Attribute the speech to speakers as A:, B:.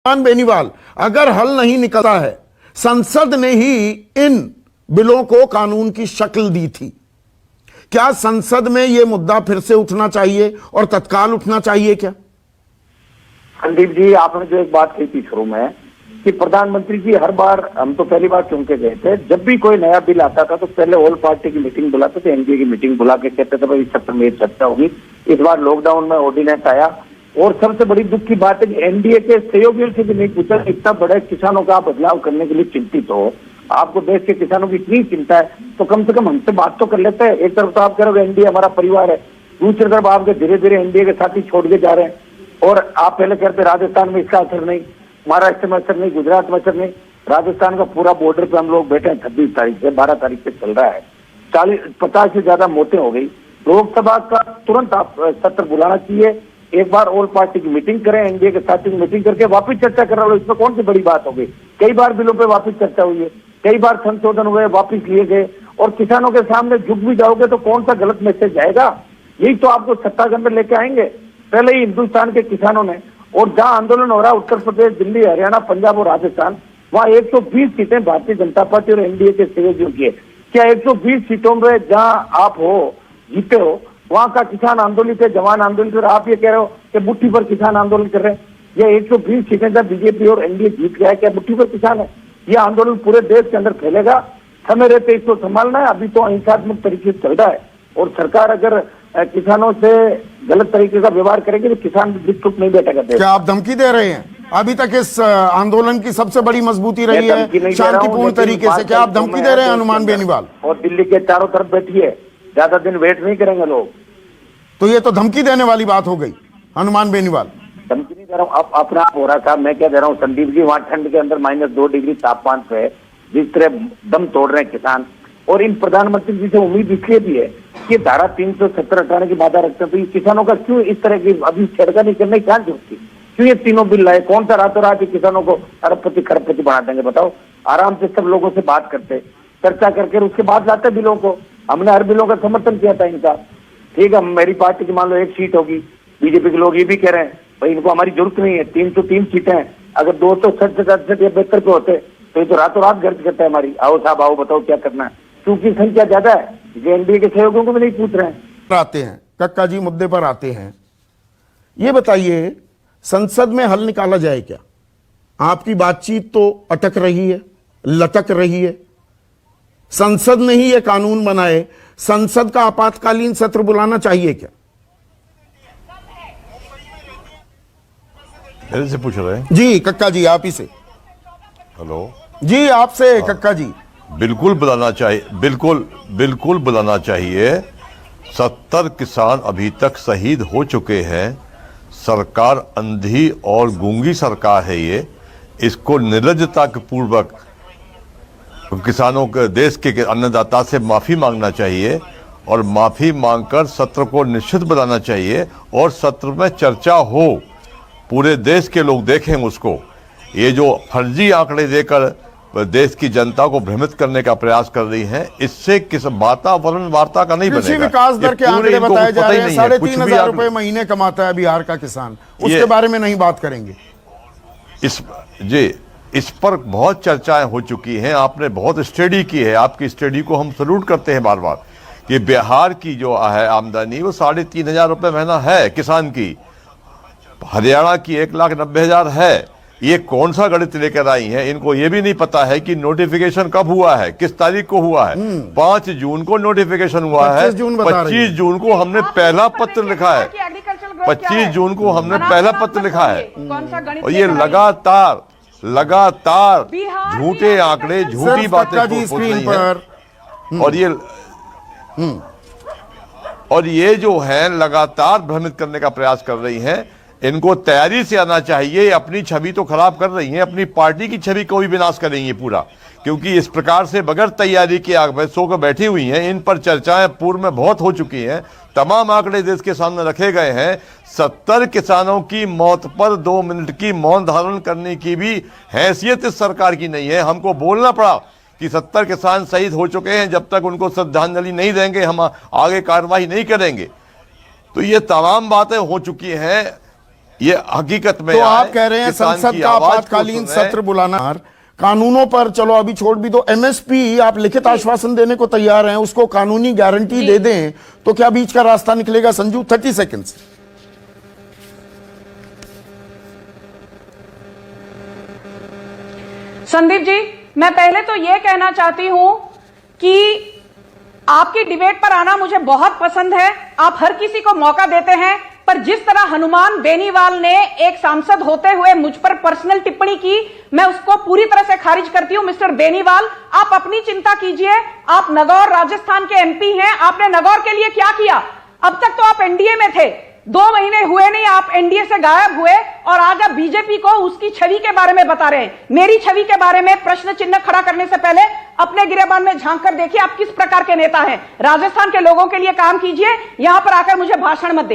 A: बेनीवाल, अगर हल नहीं निकलता है, संसद ने ही इन बिलों को कानून की शक्ल दी थी, क्या संसद में यह मुद्दा फिर से उठना चाहिए और तत्काल उठना चाहिए क्या?
B: संदीप जी, आपने जो एक बात कही थी शुरू में कि प्रधानमंत्री जी हर बार, हम तो पहली बार चुन के गए थे, जब भी कोई नया बिल आता था तो पहले ऑल पार्टी की मीटिंग बुलाते थे, एनडीए की मीटिंग बुला के कहते थे भाई इस सत्र में चर्चा होगी। इस बार लॉकडाउन में ऑर्डिनेंस आया और सबसे बड़ी दुख की बात है कि एनडीए के सहयोगियों से भी नहीं पूछा, इतना बड़े किसानों का बदलाव करने के लिए चिंतित हो, आपको देश के किसानों की इतनी चिंता है तो कम से कम हमसे बात तो कर लेते हैं। एक तरफ तो आप कह रहे हो एनडीए हमारा परिवार है, दूसरी तरफ आपके धीरे धीरे एनडीए के साथी छोड़ के जा रहे हैं। और आप पहले कहते राजस्थान में इसका असर नहीं, महाराष्ट्र में असर नहीं, गुजरात में असर नहीं, राजस्थान का पूरा बॉर्डर पे हम लोग बैठे हैं 26 तारीख से, 12 तारीख से चल रहा है, 50 से ज्यादा मौतें हो गई। लोकसभा का तुरंत आप सत्र बुलाना चाहिए, एक बार ऑल पार्टी की मीटिंग करें, एनडीए के साथी की मीटिंग करके वापस चर्चा कर रहा हूँ, इसमें कौन सी बड़ी बात हो गई। कई बार बिलों पे वापस चर्चा हुई है, कई बार संशोधन हुए, वापस लिए गए, और किसानों के सामने झुक भी जाओगे तो कौन सा गलत मैसेज जाएगा। यही तो आपको सत्ता के अंदर लेके आएंगे। पहले ही हिंदुस्तान के किसानों ने, और जहां आंदोलन हो रहा है उत्तर प्रदेश, दिल्ली, हरियाणा, पंजाब और राजस्थान, वहां 120 सीटें भारतीय जनता पार्टी और एनडीए के सहयोगियों की है। क्या 120 सीटों में जहां आप हो, जीते हो, वहां का किसान आंदोलित है, जवान आंदोलित, और आप ये कह रहे हो कि मुट्ठी पर किसान आंदोलन कर रहे हैं। ये 120 सीटें जब बीजेपी और एनडीए जीत गया है, क्या मुट्ठी पर किसान है? यह आंदोलन पूरे देश के अंदर फैलेगा, समय रहते इसको संभालना है। अभी तो अहिंसात्मक तरीके से चल रहा है, और सरकार अगर किसानों से गलत तरीके का व्यवहार करेगी तो किसान चुप नहीं बैठेगा।
A: क्या आप धमकी दे रहे हैं? अभी तक इस आंदोलन की सबसे बड़ी मजबूती रही है शांतिपूर्ण तरीके से, क्या आप धमकी दे रहे हैं हनुमान बेनीवाल?
B: और दिल्ली के चारों तरफ बैठिए, ज्यादा दिन वेट नहीं करेंगे लोग।
A: तो ये तो धमकी देने वाली बात हो गई हनुमान बेनीवाल।
B: धमकी नहीं दे रहा हूँ, अपना आप हो रहा था। मैं क्या दे रहा हूँ संदीप जी, वहां ठंड के अंदर -2 डिग्री तापमान पे जिस तरह दम तोड़ रहे हैं किसान, और इन प्रधानमंत्री जी से उम्मीद इसलिए भी है कि धारा 370 हटाने की बाधा रखते हैं, तो किसानों का क्यों इस तरह की अभी छेड़खानी करने की क्या जरूरत थी? क्यों ये तीनों बिल लाए? कौन सा रातों रात किसानों को अरबपति खरबपति बना देंगे? बताओ। आराम से सब लोगों से बात करते, चर्चा करके उसके बाद लाते बिलों को। हमने हर बिलों का समर्थन किया था इनका। ठीक है, मेरी पार्टी की मान लो 1 सीट होगी, बीजेपी के लोग ये भी कह रहे हैं भाई इनको हमारी जरूरत नहीं है, 303 सीटें हैं, अगर 267 या 72 पे होते तो ये तो रातों रात गर्ज करता है हमारी। आओ साहब आओ, बताओ क्या करना है, क्योंकि संख्या ज्यादा है, एनडीए के सहयोगियों को भी नहीं पूछ रहे हैं।
A: आते हैं कक्का जी, मुद्दे पर आते हैं। ये बताइए, संसद में हल निकाला जाए क्या? आपकी बातचीत तो अटक रही है, लटक रही है। संसद ने ही यह कानून बनाए, संसद का आपातकालीन सत्र बुलाना चाहिए क्या?
C: मेरे से पूछ रहे हैं?
A: जी कक्का जी, आप ही से।
C: हेलो
A: जी, आपसे कक्का जी।
C: बिल्कुल बुलाना चाहिए, बिल्कुल बुलाना चाहिए। 70 किसान अभी तक शहीद हो चुके हैं। सरकार अंधी और गूंगी सरकार है ये, इसको निर्लज्जता के पूर्वक किसानों के, देश के अन्नदाता से माफी मांगना चाहिए, और माफी मांगकर सत्र को निश्चित बुलाना चाहिए, और सत्र में चर्चा हो, पूरे देश के लोग देखें उसको। ये जो फर्जी आंकड़े देकर देश की जनता को भ्रमित करने का प्रयास कर रही हैं, इससे किस वातावरण वार्ता का नहीं बनेगा।
A: कृषि विकास दर के आंकड़े बताए जा रहे हैं, 3,500 रुपए महीने कमाता है बिहार का किसान, उसके बारे में नहीं बात करेंगे?
C: इस पर बहुत चर्चाएं हो चुकी हैं, आपने बहुत स्टडी की है, आपकी स्टडी को हम सल्यूट करते हैं बार बार, कि बिहार की जो है आमदनी वो 3,500 रुपए महीना है किसान की, हरियाणा की 1,90,000 है। ये कौन सा गणित लेकर आई हैं? इनको ये भी नहीं पता है कि नोटिफिकेशन कब हुआ है, किस तारीख को हुआ है। 5 जून को नोटिफिकेशन हुआ है, 25 जून को हमने पहला पत्र लिखा है, 25 जून को हमने पहला पत्र लिखा है। और ये लगातार झूठे आंकड़े, झूठी बातें बोल रही हैं, और ये जो है लगातार भ्रमित करने का प्रयास कर रही हैं। इनको तैयारी से आना चाहिए, अपनी छवि तो खराब कर रही हैं, अपनी पार्टी की छवि को भी विनाश करेंगी पूरा, क्योंकि इस प्रकार से बगैर तैयारी के आग में सो कर बैठी हुई हैं। इन पर चर्चाएं पूर्व में बहुत हो चुकी हैं, तमाम आंकड़े देश के सामने रखे गए हैं। 70 किसानों की मौत पर 2 मिनट की मौन धारण करने की भी हैसियत इस सरकार की नहीं है। हमको बोलना पड़ा कि 70 किसान शहीद हो चुके हैं, जब तक उनको श्रद्धांजलि नहीं देंगे हम आगे कार्रवाई नहीं करेंगे। तो ये तमाम बातें हो चुकी हैं, ये हकीकत में
A: तो
C: आए,
A: आप कह रहे हैं
C: किसान
A: संसद
C: की
A: का
C: आवाज को
A: आपातकालीन
C: सुने।
A: सत्र बुलाना, कानूनों पर चलो अभी छोड़ भी दो, एमएसपी आप लिखित आश्वासन देने को तैयार हैं, उसको कानूनी गारंटी दे दें तो क्या बीच का रास्ता निकलेगा? संजू 30 सेकंड्स।
D: संदीप जी, मैं पहले तो यह कहना चाहती हूं कि आपकी डिबेट पर आना मुझे बहुत पसंद है। आप हर किसी को मौका देते हैं, पर जिस तरह हनुमान बेनीवाल ने एक सांसद होते हुए मुझ पर पर्सनल टिप्पणी की, मैं उसको पूरी तरह से खारिज करती हूं। मिस्टर बेनीवाल, आप अपनी चिंता कीजिए। आप नगौर राजस्थान के एमपी हैं, आपने नगौर के लिए क्या किया? अब तक तो आप एनडीए में थे, 2 महीने हुए नहीं आप एनडीए से गायब हुए, और आज आप बीजेपी को उसकी छवि के बारे में बता रहे हैं। मेरी छवि के बारे में प्रश्न चिन्ह खड़ा करने से पहले अपने गिरेबान में झांक कर देखिए आप किस प्रकार के नेता हैं। राजस्थान के लोगों के लिए काम कीजिए, यहां पर आकर मुझे भाषण मत दें।